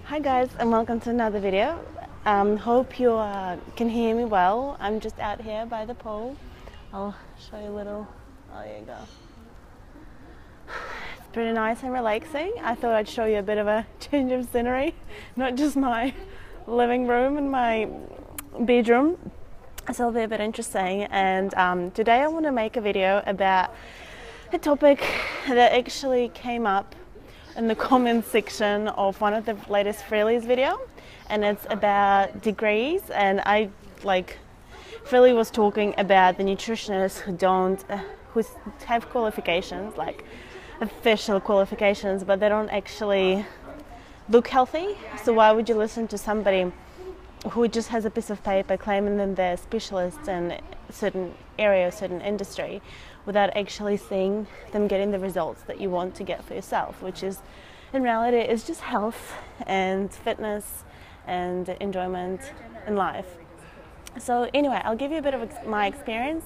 Hi guys, and welcome to another video. Hope you can hear me well. I'm just out here by the pool. I'll show you a little. Oh, there you go. It's pretty nice and relaxing. I thought I'd show you a bit of a change of scenery, not just my living room and my bedroom. So it'll be a bit interesting. And today I want to make a video about a topic that actually came up in the comments section of one of the latest Freely's video, and it's about degrees. And Freely was talking about the nutritionists who have qualifications, like official qualifications, but they don't actually look healthy. So why would you listen to somebody who just has a piece of paper claiming that they're specialists in a certain area, a certain industry, without actually seeing them getting the results that you want to get for yourself, which is, in reality, is just health and fitness and enjoyment in life. So anyway, I'll give you a bit of my experience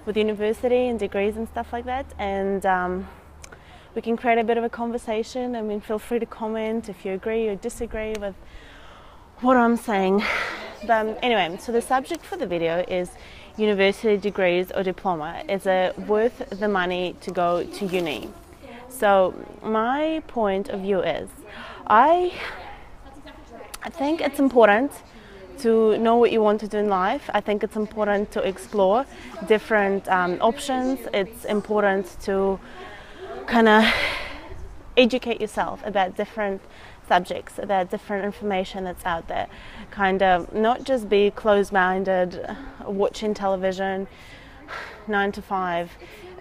with university and degrees and stuff like that, and we can create a bit of a conversation. I mean, feel free to comment if you agree or disagree with what I'm saying. But anyway, so the subject for the video is university degrees or diploma. Is it worth the money to go to uni? So my point of view is, I think it's important to know what you want to do in life. I think it's important to explore different options. It's important to kind of educate yourself about different subjects, about different information that's out there. Kind of not just be closed-minded, watching television 9 to 5,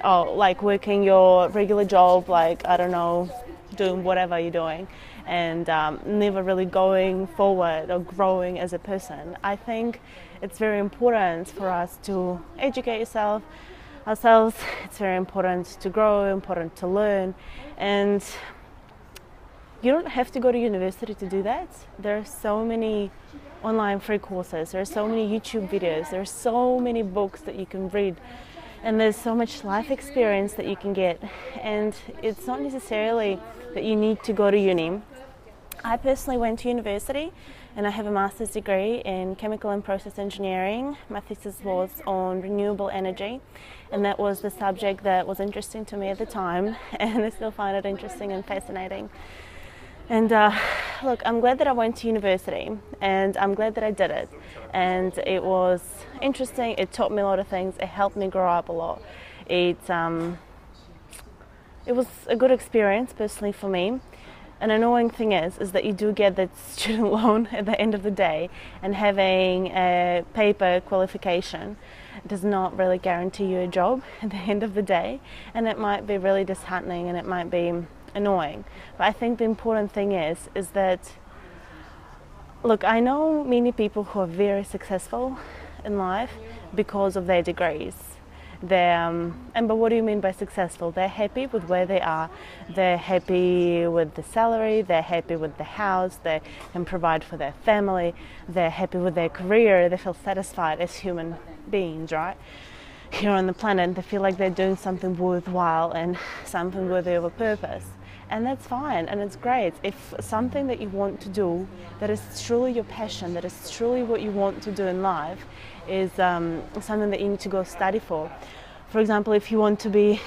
or like working your regular job, like, I don't know, doing whatever you're doing, and never really going forward or growing as a person. I think it's very important for us to educate ourselves. It's very important to grow, important to learn, and you don't have to go to university to do that. There are so many online free courses, there are so many YouTube videos, there are so many books that you can read, and there's so much life experience that you can get. And it's not necessarily that you need to go to uni. I personally went to university and I have a master's degree in chemical and process engineering. My thesis was on renewable energy, and that was the subject that was interesting to me at the time, and I still find it interesting and fascinating. And look, I'm glad that I went to university, and I'm glad that I did it. And it was interesting. It taught me a lot of things. It helped me grow up a lot. It was a good experience personally for me. An annoying thing is that you do get that student loan at the end of the day, and having a paper qualification does not really guarantee you a job at the end of the day, and it might be really disheartening and it might be annoying. But I think the important thing is that, look, I know many people who are very successful in life because of their degrees. But what do you mean by successful? They're happy with where they are, they're happy with the salary, they're happy with the house, they can provide for their family, they're happy with their career, they feel satisfied as human beings, right? Here on the planet, they feel like they're doing something worthwhile and something worthy of a purpose. And that's fine, and it's great. If something that you want to do, that is truly your passion, that is truly what you want to do in life, is something that you need to go study for. For example, if you want to be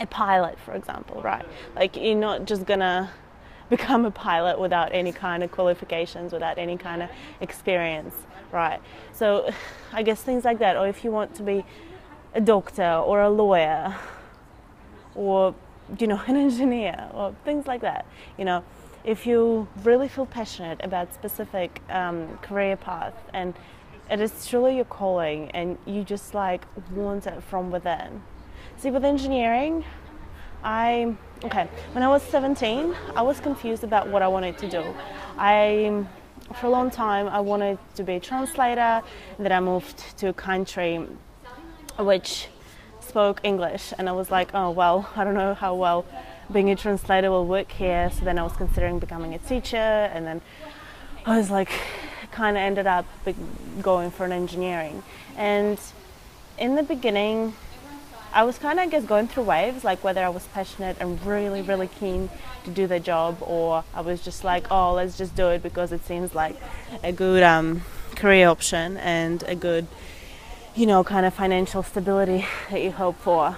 a pilot, for example, right? Like, you're not just gonna become a pilot without any kind of qualifications, without any kind of experience, right? So I guess things like that. Or if you want to be a doctor or a lawyer, or an engineer, or things like that. If you really feel passionate about specific career path, and it is truly your calling, and you just want it from within. See, with engineering, when I was 17, I was confused about what I wanted to do. For a long time, I wanted to be a translator, and then I moved to a country which spoke English, and I was like, oh well, I don't know how well being a translator will work here. So then I was considering becoming a teacher, and then I was kind of ended up going for an engineering. And in the beginning, I was kind of, I guess, going through waves, like whether I was passionate and really, really keen to do the job, or I was just like, oh, let's just do it because it seems like a good career option and a good, kind of financial stability that you hope for.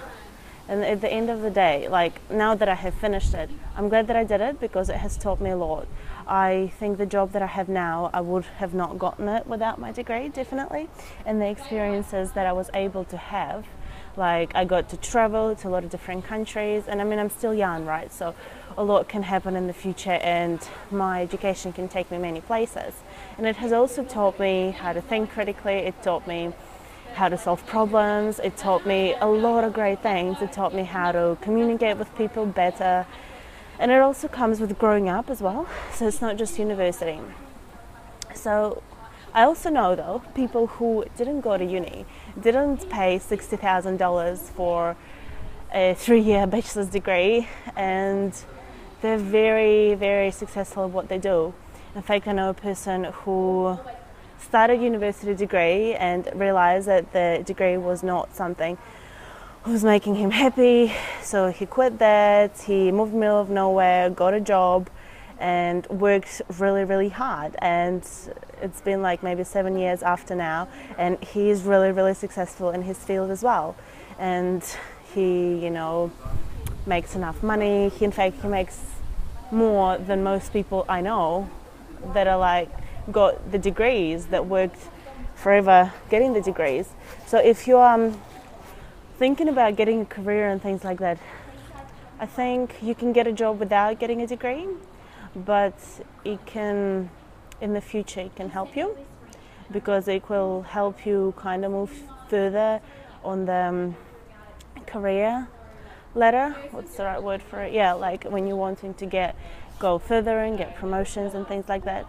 And at the end of the day, like now that I have finished it, I'm glad that I did it because it has taught me a lot. I think the job that I have now, I would have not gotten it without my degree, definitely. And the experiences that I was able to have, like I got to travel to a lot of different countries, and I mean, I'm still young, right? So a lot can happen in the future, and my education can take me many places. And it has also taught me how to think critically. It taught me how to solve problems. It taught me a lot of great things. It taught me how to communicate with people better. And it also comes with growing up as well. So it's not just university. So I also know, though, people who didn't go to uni, didn't pay $60,000 for a 3-year bachelor's degree, and they're very, very successful at what they do. In fact, I know a person who started university degree and realized that the degree was not something was making him happy, so he quit that. He moved in the middle of nowhere, got a job, and worked really, really hard. And it's been like maybe 7 years after now, and he's really, really successful in his field as well. And he, makes enough money. In fact, he makes more than most people I know that are like got the degrees, that worked forever getting the degrees. So if you're thinking about getting a career and things like that, I think you can get a job without getting a degree, but it can, in the future, it can help you because it will help you kind of move further on the career ladder. What's the right word for it? Yeah, like when you're wanting to go further and get promotions and things like that.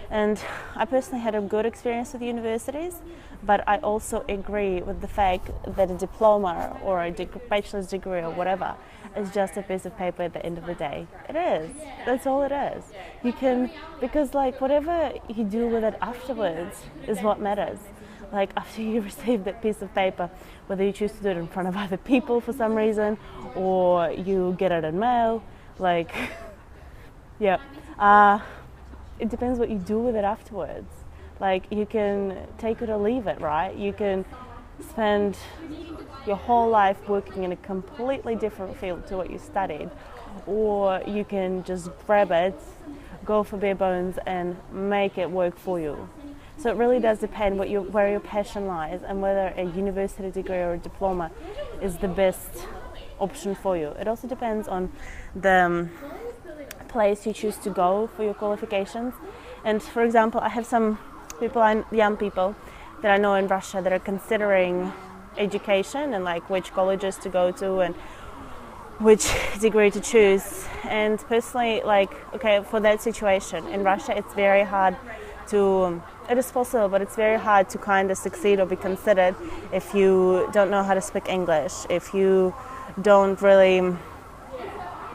And I personally had a good experience with universities, but I also agree with the fact that a diploma or a bachelor's degree or whatever is just a piece of paper at the end of the day. It is. That's all it is. You can, because like whatever you do with it afterwards is what matters. Like after you receive that piece of paper, whether you choose to do it in front of other people for some reason or you get it in mail, like, yeah. It depends what you do with it afterwards. Like you can take it or leave it, right? You can spend your whole life working in a completely different field to what you studied, or you can just grab it, go for bare bones and make it work for you. So it really does depend where your passion lies and whether a university degree or a diploma is the best option for you. It also depends on the place you choose to go for your qualifications. And for example, I have some people, young people that I know in Russia that are considering education and like which colleges to go to and which degree to choose. And personally, like, okay, for that situation in Russia, it's very hard to, it is possible, but it's very hard to kind of succeed or be considered if you don't know how to speak English, if you don't really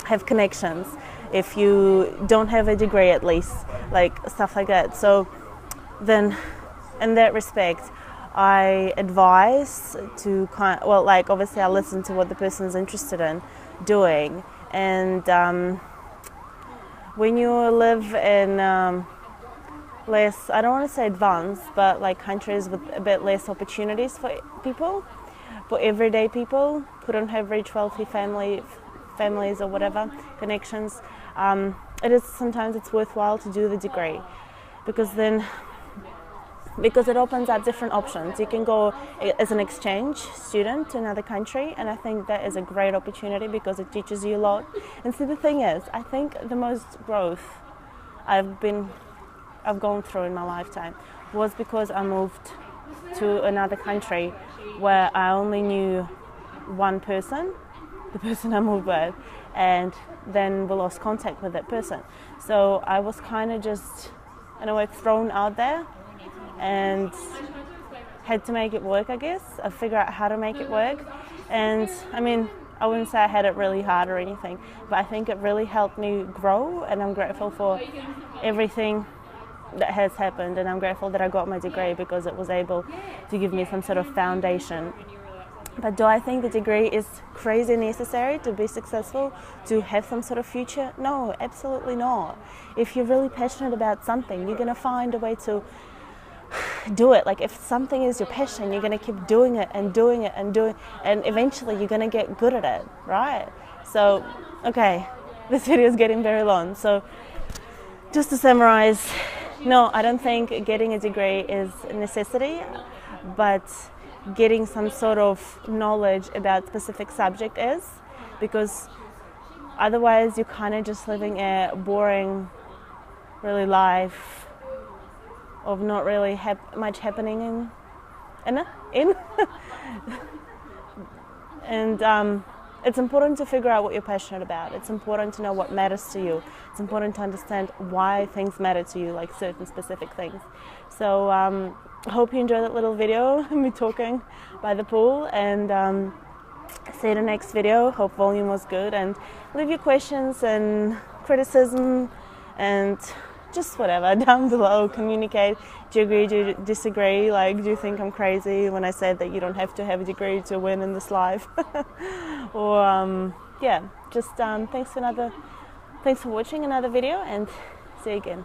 have connections, if you don't have a degree at least, like stuff like that. So then in that respect, I advise to obviously I listen to what the person is interested in doing. And when you live in less, I don't want to say advanced, but like countries with a bit less opportunities for people, for everyday people who don't have rich, wealthy families or whatever connections, sometimes it's worthwhile to do the degree because it opens up different options. You can go as an exchange student to another country, and I think that is a great opportunity because it teaches you a lot. And see, the thing is, I think the most growth I've gone through in my lifetime was because I moved to another country where I only knew one person, the person I moved with, and then we lost contact with that person. So I was kind of just, in a way, thrown out there and had to make it work, I guess. I figured out how to make it work. And I mean, I wouldn't say I had it really hard or anything, but I think it really helped me grow, and I'm grateful for everything that has happened, and I'm grateful that I got my degree because it was able to give me some sort of foundation But do I think the degree is crazy necessary to be successful, to have some sort of future? No, absolutely not. If you're really passionate about something, you're going to find a way to do it. Like if something is your passion, you're going to keep doing it and doing it and doing it, and eventually you're going to get good at it, right? So, okay, this video is getting very long. So just to summarize, no, I don't think getting a degree is a necessity, but getting some sort of knowledge about specific subject is, because otherwise you're kind of just living a boring, really life of not really much happening in. And it's important to figure out what you're passionate about. It's important to know what matters to you. It's important to understand why things matter to you, like certain specific things. So I hope you enjoyed that little video, me talking by the pool, and see you in the next video. Hope volume was good, and leave your questions and criticism and just whatever down below. Communicate. Do you agree? Do you disagree? Like, do you think I'm crazy when I said that you don't have to have a degree to win in this life? Or yeah, just thanks for watching another video, and see you again.